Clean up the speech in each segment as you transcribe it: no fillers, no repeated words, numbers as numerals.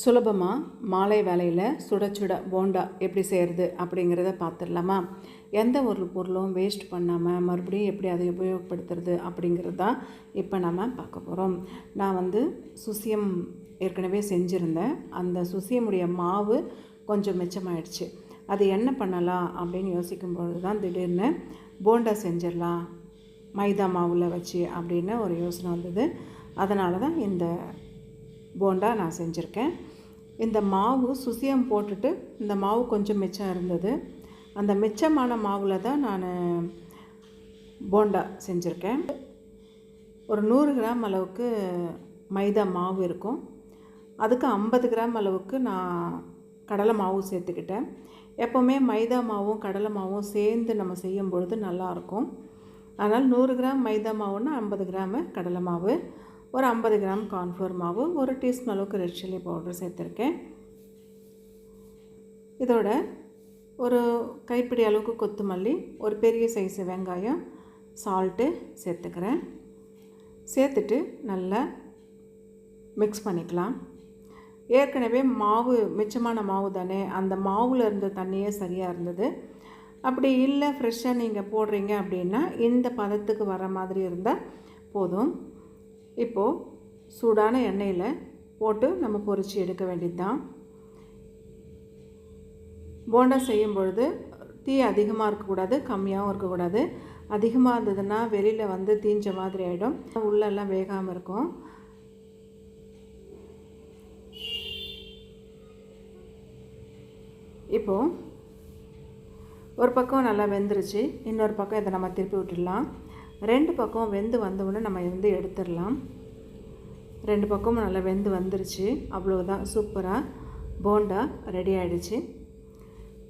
சுலபமாக மாலை வேளையில் சுட சுட போண்டா எப்படி செய்கிறது அப்படிங்கிறத பார்த்துடலாமா. எந்த ஒரு பொருளும் வேஸ்ட் பண்ணாமல் மறுபடியும் எப்படி அதை உபயோகப்படுத்துறது அப்படிங்கிறது தான் இப்போ நம்ம பார்க்க போகிறோம். நான் சுசியம் ஏற்கனவே செஞ்சுருந்தேன். அந்த சுசியமுடைய மாவு கொஞ்சம் மிச்சமாயிடுச்சு. அது என்ன பண்ணலாம் அப்படின்னு யோசிக்கும்போது தான் திடீர்னு போண்டா செஞ்சிடலாம் மைதா மாவில் வச்சு அப்படின்னு ஒரு யோசனை வந்தது. அதனால தான் இந்த போண்டா நான் செஞ்சுருக்கேன். இந்த மாவு சுசியம் போட்டுட்டு இந்த மாவு கொஞ்சம் மிச்சம் இருந்தது. அந்த மிச்சமான மாவில் தான் நான் போண்டா செஞ்சுருக்கேன். ஒரு 100 கிராம் அளவுக்கு மைதா மாவு இருக்கும். அதுக்கு 50 கிராம் அளவுக்கு நான் கடலை மாவு சேர்த்துக்கிட்டேன். எப்போவுமே மைதா மாவும் கடலை மாவும் சேர்ந்து நம்ம செய்யும் பொழுது நல்லாயிருக்கும். அதனால் 100 கிராம் மைதா மாவுன்னா 50 கிராமு கடலை மாவு, ஒரு 50 கிராம் கார்ன்ஃப்ளவர் மாவு, 1 டீஸ்பூன் அளவுக்கு ரெட் சில்லி பவுடர் சேர்த்துருக்கேன். இதோட ஒரு கைப்பிடி அளவுக்கு கொத்தமல்லி, ஒரு பெரிய சைஸு வெங்காயம், சால்ட்டு சேர்த்துக்கிறேன். சேர்த்துட்டு நல்லா மிக்ஸ் பண்ணிக்கலாம். ஏற்கனவே மாவு மிச்சமான மாவு தானே, அந்த மாவில் இருந்த தண்ணியே சரியாக இருந்தது. அப்படி இல்லை ஃப்ரெஷ்ஷாக நீங்கள் போடுறீங்க அப்படின்னா இந்த பதத்துக்கு வர மாதிரி இருந்தால் போதும். இப்போது சூடான எண்ணெயில் போட்டு நம்ம பொரித்து எடுக்க வேண்டியது தான். போண்டா செய்யும் பொழுது தீ அதிகமாக இருக்கக்கூடாது, கம்மியாகவும் இருக்கக்கூடாது. அதிகமாக இருந்ததுன்னா வெளியில் தீஞ்ச மாதிரி ஆகிடும், உள்ளெல்லாம் வேகாமல் இருக்கும். இப்போது ஒரு பக்கம் நல்லா வெந்துருச்சு, இன்னொரு பக்கம் இதை நம்ம திருப்பி விட்டுடலாம். 2 பக்கம் வெந்து வந்தவுடனே நம்ம எடுத்துடலாம். 2 பக்கமும் நல்லா வெந்து வந்துருச்சு. அவ்வளோதான், சூப்பராக போண்டா ரெடி ஆகிடுச்சு.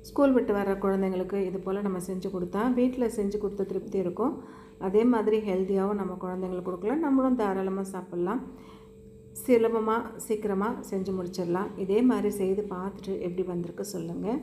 ஸ்கூல் விட்டு வர குழந்தைங்களுக்கு இது போல் நம்ம செஞ்சு கொடுத்தா வீட்டில் செஞ்சு கொடுத்த திருப்தி இருக்கும். அதே மாதிரி ஹெல்த்தியாகவும் நம்ம குழந்தைங்களுக்கு கொடுக்கலாம், நம்மளும் தாராளமாக சாப்பிட்லாம். சுலபமாக சீக்கிரமாக செஞ்சு முடிச்சிடலாம். இதே மாதிரி செய்து பார்த்துட்டு எப்படி வந்திருக்கு சொல்லுங்கள்.